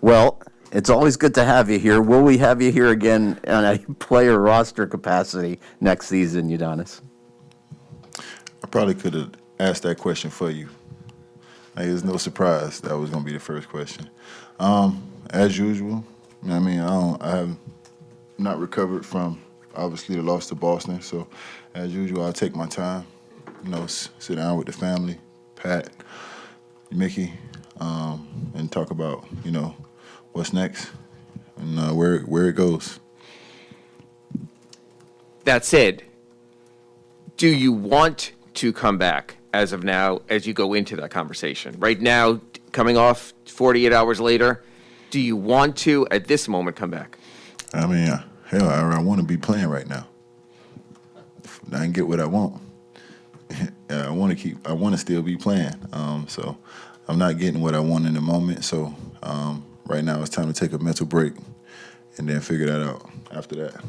Well, it's always good to have you here. Will we have you here again on a player roster capacity next season, Udonis? I probably could have asked that question for you. Like, it's no surprise that was going to be the first question. As usual, I mean, I have not recovered from obviously the loss to Boston. So, as usual, I'll take my time. Sit down with the family, Pat, Mickey, and talk about what's next and where it goes. That said, do you want to come back as of now as you go into that conversation? Right now, coming off 48 hours later, do you want to, at this moment, come back? I mean, hell, I want to be playing right now. I can get what I want. I want to still be playing. So I'm not getting what I want in the moment. So right now it's time to take a mental break and then figure that out after that.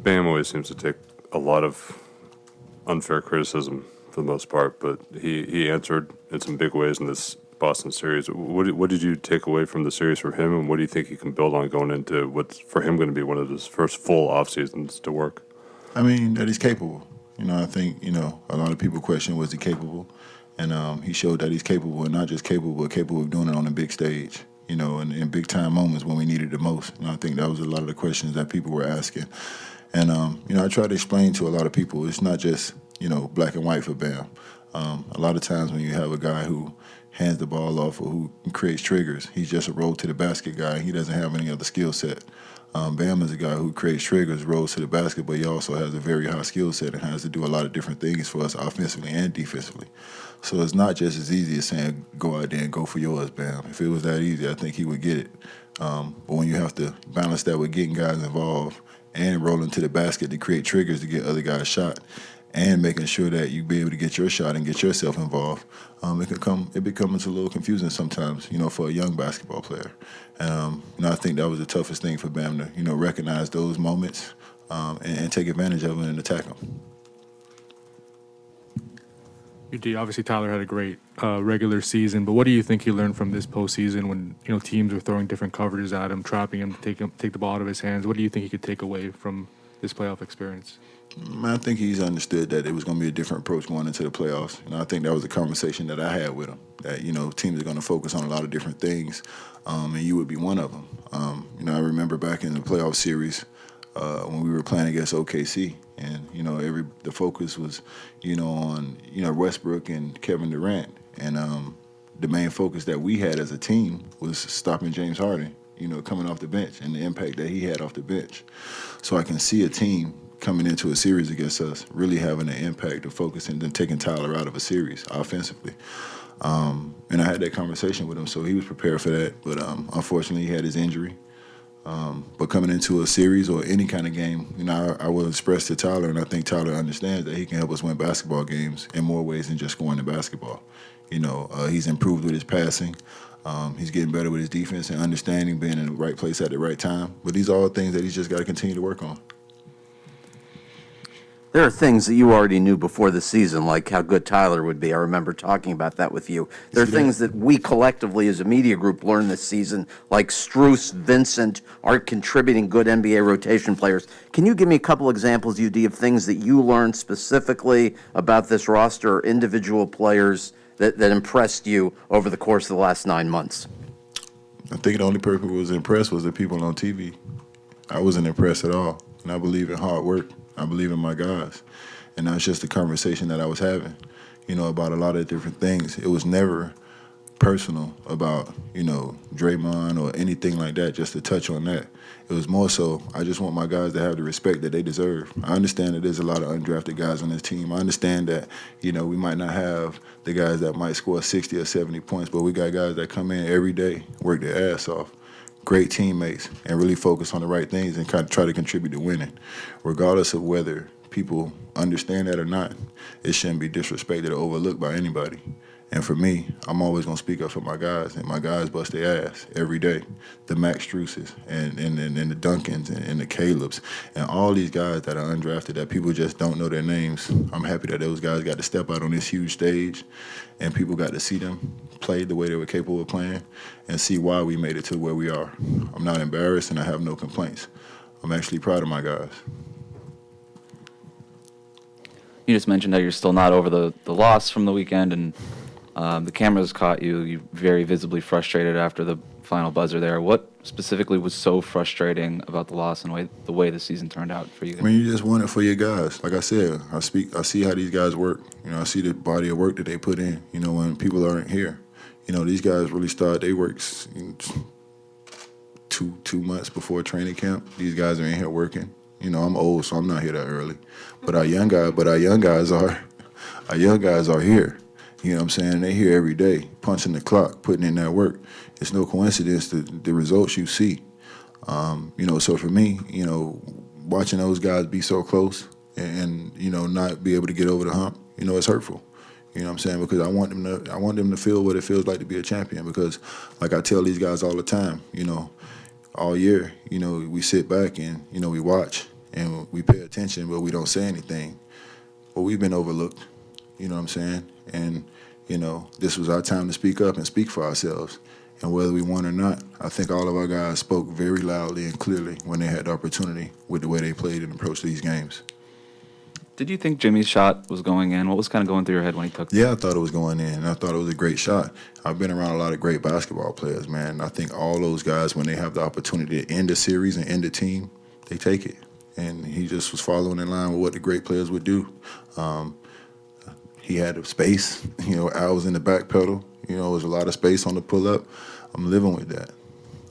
Bam always seems to take a lot of unfair criticism for the most part, but he answered in some big ways in this Boston series. What did you take away from the series from him, and what do you think he can build on going into what's for him going to be one of his first full off seasons to work? I mean, that he's capable. I think a lot of people question, was he capable, and he showed that he's capable, and not just capable, but capable of doing it on a big stage. In big time moments when we needed it most. And I think that was a lot of the questions that people were asking. And I try to explain to a lot of people, it's not just black and white for Bam. A lot of times when you have a guy who hands the ball off or who creates triggers, he's just a roll to the basket guy. He doesn't have any other skill set. Bam is a guy who creates triggers, rolls to the basket, but he also has a very high skill set and has to do a lot of different things for us offensively and defensively. So it's not just as easy as saying, go out there and go for yours, Bam. If it was that easy, I think he would get it. But when you have to balance that with getting guys involved and rolling to the basket to create triggers to get other guys shot and making sure that you be able to get your shot and get yourself involved, it becomes a little confusing sometimes, for a young basketball player. And I think that was the toughest thing for Bam to, recognize those moments and take advantage of it and attack them. Obviously, Tyler had a great regular season, but what do you think he learned from this postseason when teams were throwing different coverages at him, trapping him to take the ball out of his hands? What do you think he could take away from this playoff experience? I think he's understood that it was going to be a different approach going into the playoffs. I think that was a conversation that I had with him, that, teams are going to focus on a lot of different things, and you would be one of them. I remember back in the playoff series when we were playing against OKC, and, the focus was, on, Westbrook and Kevin Durant. And the main focus that we had as a team was stopping James Harden, coming off the bench and the impact that he had off the bench. So I can see a team coming into a series against us really having an impact of focusing and taking Tyler out of a series offensively. And I had that conversation with him, so he was prepared for that. But unfortunately, he had his injury. But coming into a series or any kind of game, I will express to Tyler, and I think Tyler understands that he can help us win basketball games in more ways than just scoring the basketball. He's improved with his passing. He's getting better with his defense and understanding being in the right place at the right time. But these are all things that he's just got to continue to work on. There are things that you already knew before the season, like how good Tyler would be. I remember talking about that with you. There are things that we collectively as a media group learned this season, like Strus, Vincent, aren't contributing good NBA rotation players. Can you give me a couple examples, UD, of things that you learned specifically about this roster or individual players that impressed you over the course of the last 9 months? I think the only person who was impressed was the people on TV. I wasn't impressed at all, and I believe in hard work. I believe in my guys. And that's just the conversation that I was having, about a lot of different things. It was never personal about, Draymond or anything like that, just to touch on that. It was more so, I just want my guys to have the respect that they deserve. I understand that there's a lot of undrafted guys on this team. I understand that, we might not have the guys that might score 60 or 70 points, but we got guys that come in every day, work their ass off. Great teammates, and really focus on the right things and kind of try to contribute to winning. Regardless of whether people understand that or not, it shouldn't be disrespected or overlooked by anybody. And for me, I'm always going to speak up for my guys, and my guys bust their ass every day. The Max Struces and the Duncans and the Calebs and all these guys that are undrafted that people just don't know their names. I'm happy that those guys got to step out on this huge stage and people got to see them play the way they were capable of playing and see why we made it to where we are. I'm not embarrassed and I have no complaints. I'm actually proud of my guys. You just mentioned that you're still not over the loss from the weekend, and the cameras caught you very visibly frustrated after the final buzzer there. What specifically was so frustrating about the loss and the way the season turned out for you? I mean, you just want it for your guys. Like I said, I see how these guys work. I see the body of work that they put in, when people aren't here. These guys really start their work 2 months before training camp. These guys are in here working. I'm old, so I'm not here that early. But our young guys are here. You know what I'm saying? They're here every day, punching the clock, putting in that work. It's no coincidence the results you see. So for me, watching those guys be so close and not be able to get over the hump, it's hurtful. You know what I'm saying? Because I want them to feel what it feels like to be a champion. Because like I tell these guys all the time, all year, we sit back and, we watch and we pay attention, but we don't say anything. But we've been overlooked, you know what I'm saying? And, this was our time to speak up and speak for ourselves. And whether we won or not, I think all of our guys spoke very loudly and clearly when they had the opportunity with the way they played and approached these games. Did you think Jimmy's shot was going in? What was kind of going through your head when he took it? Yeah, I thought it was going in. I thought it was a great shot. I've been around a lot of great basketball players, man. And I think all those guys, when they have the opportunity to end a series and end a team, they take it. And he just was following in line with what the great players would do. He had the space. Al was in the back pedal. There was a lot of space on the pull-up. I'm living with that.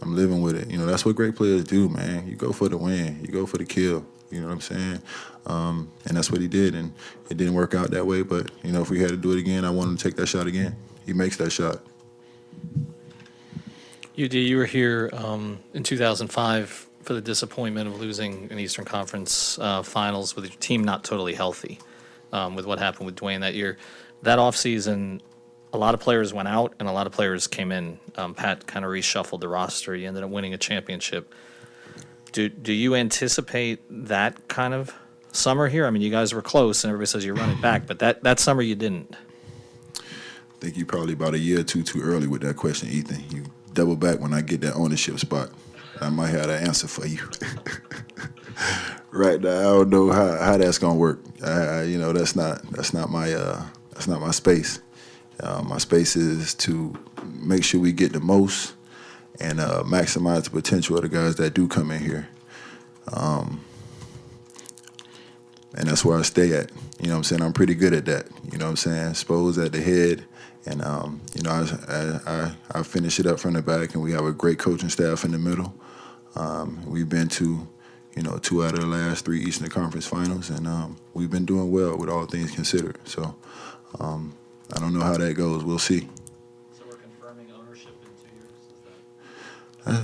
I'm living with it. That's what great players do, man. You go for the win. You go for the kill. You know what I'm saying? And that's what he did, and it didn't work out that way. But, if we had to do it again, I want him to take that shot again. He makes that shot. UD, you were here in 2005 for the disappointment of losing an Eastern Conference Finals with your team not totally healthy, with what happened with Dwayne that year. That offseason, a lot of players went out and a lot of players came in. Pat kind of reshuffled the roster. You ended up winning a championship. Do you anticipate that kind of summer here? I mean, you guys were close, and everybody says you run it back, but that summer you didn't. I think you're probably about a year or two too early with that question, Ethan. You double back when I get that ownership spot. I might have that answer for you. Right now, I don't know how that's gonna work. That's not my space. My space is to make sure we get the most and maximize the potential of the guys that do come in here. And that's where I stay at. You know what I'm saying? I'm pretty good at that. You know what I'm saying? Spo's at the head. And, I finish it up from the back, and we have a great coaching staff in the middle. We've been to, 2 out of the last 3 Eastern Conference Finals, and we've been doing well with all things considered. So I don't know how that goes. We'll see. So we're confirming ownership in 2 years?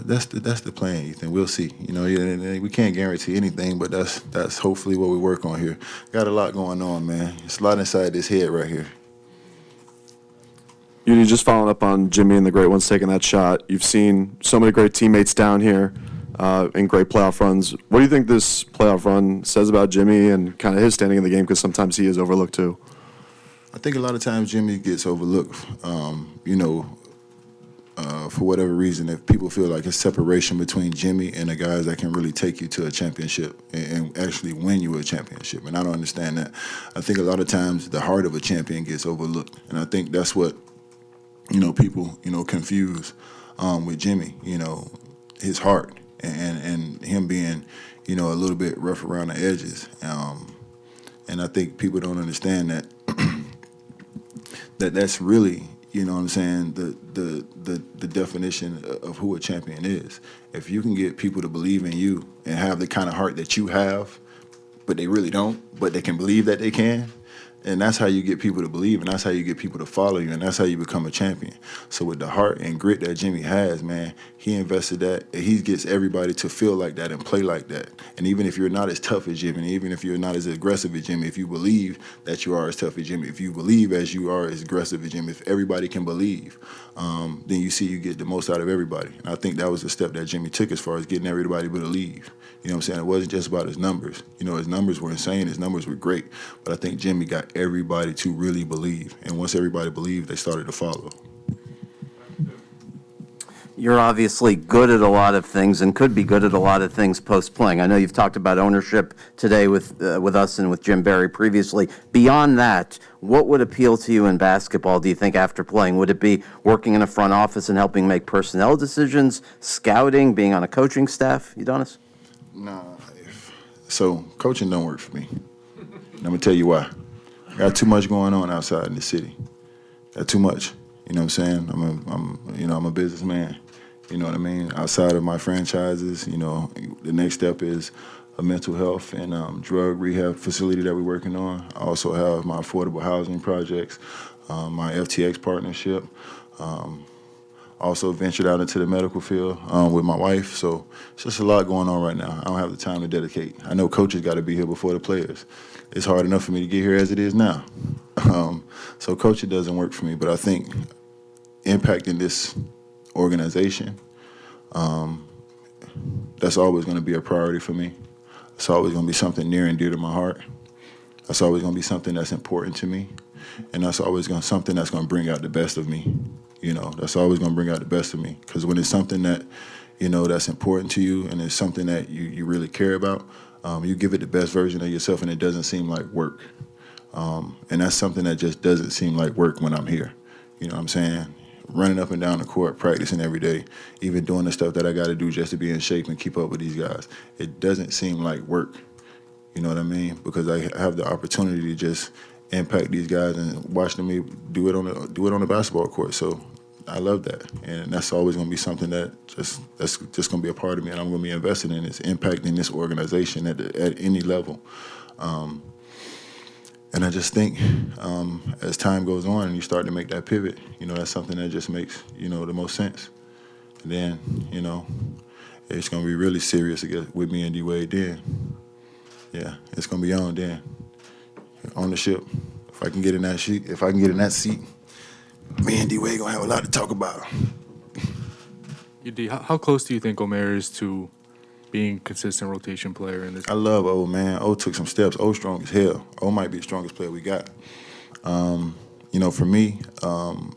Is that? That's the plan, Ethan. We'll see. We can't guarantee anything, but that's hopefully what we work on here. Got a lot going on, man. It's a lot inside this head right here. Udi, just following up on Jimmy and the great ones taking that shot. You've seen so many great teammates down here in great playoff runs. What do you think this playoff run says about Jimmy and kind of his standing in the game? Because sometimes he is overlooked too. I think a lot of times Jimmy gets overlooked. For whatever reason, if people feel like a separation between Jimmy and the guys that can really take you to a championship and actually win you a championship, and I don't understand that. I think a lot of times the heart of a champion gets overlooked, and I think that's what people confuse with Jimmy. His heart and him being a little bit rough around the edges, and I think people don't understand that that's really. You know what I'm saying? The definition of who a champion is. If you can get people to believe in you and have the kind of heart that you have, but they really don't, but they can believe that they can, And that's how you get people to believe, and that's how you get people to follow you, and that's how you become a champion. So with the heart and grit that Jimmy has, man, he invested that, and he gets everybody to feel like that and play like that. And even if you're not as tough as Jimmy, even if you're not as aggressive as Jimmy, if you believe that you are as tough as Jimmy, if you believe as you are as aggressive as Jimmy, if everybody can believe, then you see you get the most out of everybody. And I think that was the step that Jimmy took as far as getting everybody to believe. You know what I'm saying? It wasn't just about his numbers. You know, his numbers were insane. His numbers were great. But I think Jimmy got everybody to really believe. And once everybody believed, they started to follow. You're obviously good at a lot of things and could be good at a lot of things post-playing. I know you've talked about ownership today with us and with Jim Barry previously. Beyond that, what would appeal to you in basketball, do you think, after playing? Would it be working in a front office and helping make personnel decisions, scouting, being on a coaching staff? Udonis? Nah. So coaching don't work for me. And I'm going to tell you why. I got too much going on outside in the city. Got too much. You know what I'm saying? I'm a businessman. You know what I mean? Outside of my franchises, you know, the next step is a mental health and drug rehab facility that we're working on. I also have my affordable housing projects, my FTX partnership. Also ventured out into the medical field with my wife. So it's just a lot going on right now. I don't have the time to dedicate. I know coaches got to be here before the players. It's hard enough for me to get here as it is now. So coaching doesn't work for me, but I think impacting this organization, that's always going to be a priority for me. It's always going to be something near and dear to my heart. That's always going to be something that's important to me. And that's always going to something that's going to bring out the best of me. You know, that's always going to bring out the best of me. Because when it's something that, you know, that's important to you and it's something that you really care about, you give it the best version of yourself and it doesn't seem like work. And that's something that just doesn't seem like work when I'm here. You know what I'm saying? Running up and down the court, practicing every day, even doing the stuff that I got to do just to be in shape and keep up with these guys. It doesn't seem like work. You know what I mean? Because I have the opportunity to just impact these guys and watch them do it on the basketball court. So I love that, and that's always going to be something that's just going to be a part of me, and I'm going to be invested in. It's impacting this organization at any level. And I just think as time goes on and you start to make that pivot, you know, that's something that just makes, you know, the most sense. And then, you know, it's going to be really serious with me and D-Wade then. Yeah, it's going to be on then. Ownership, if I can get in that seat, me and D-Wade going to have a lot to talk about. How close do you think Omer is to being a consistent rotation player in this? I love O, man. O took some steps. O strong as hell. O might be the strongest player we got. You know, for me,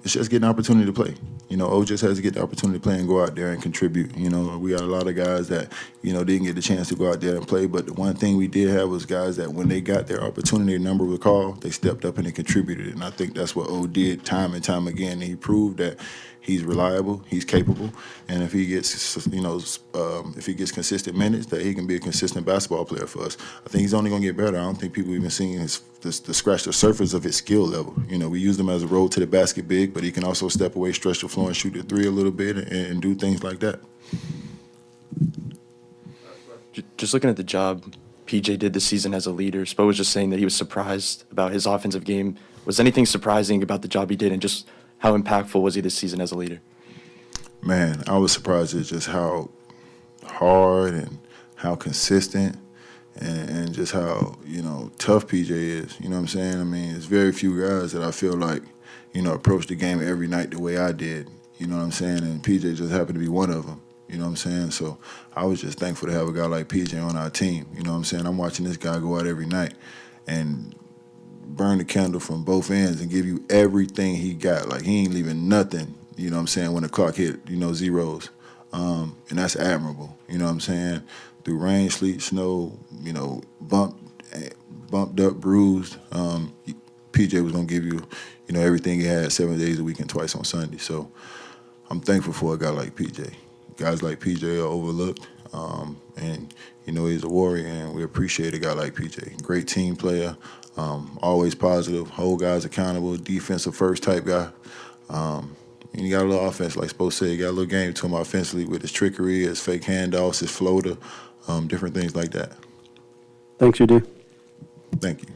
it's just getting an opportunity to play. You know, O just has to get the opportunity to play and go out there and contribute. You know, we got a lot of guys that, you know, didn't get the chance to go out there and play, but the one thing we did have was guys that when they got their opportunity, number was called, they stepped up and they contributed. And I think that's what O did time and time again. And he proved that he's reliable, he's capable, and if he gets, you know, if he gets consistent minutes, that he can be a consistent basketball player for us. I think he's only going to get better. I don't think people even seen the scratch the surface of his skill level. You know, we use him as a road to the basket big, but he can also step away, stretch the floor, and shoot the three a little bit, and do things like that. Just looking at the job PJ did this season as a leader, Spo was just saying that he was surprised about his offensive game. Was anything surprising about the job he did, and just how impactful was he this season as a leader? Man, I was surprised at just how hard and how consistent and just how, you know, tough PJ is. You know what I'm saying? I mean, there's very few guys that I feel like, you know, approach the game every night the way I did. You know what I'm saying? And PJ just happened to be one of them. You know what I'm saying? So I was just thankful to have a guy like PJ on our team. You know what I'm saying? I'm watching this guy go out every night and burn the candle from both ends and give you everything he got. Like, he ain't leaving nothing, you know what I'm saying, when the clock hit, you know, zeros. And that's admirable, you know what I'm saying? Through rain, sleet, snow, you know, bumped up, bruised, PJ was going to give you, you know, everything he had 7 days a week and twice on Sunday. So I'm thankful for a guy like PJ. Guys like PJ are overlooked, and, you know, he's a warrior, and we appreciate a guy like PJ. Great team player, always positive, hold guys accountable, defensive first type guy. And he got a little offense, like Spo said. He got a little game to him offensively with his trickery, his fake handoffs, his floater, different things like that. Thanks, UD. Thank you.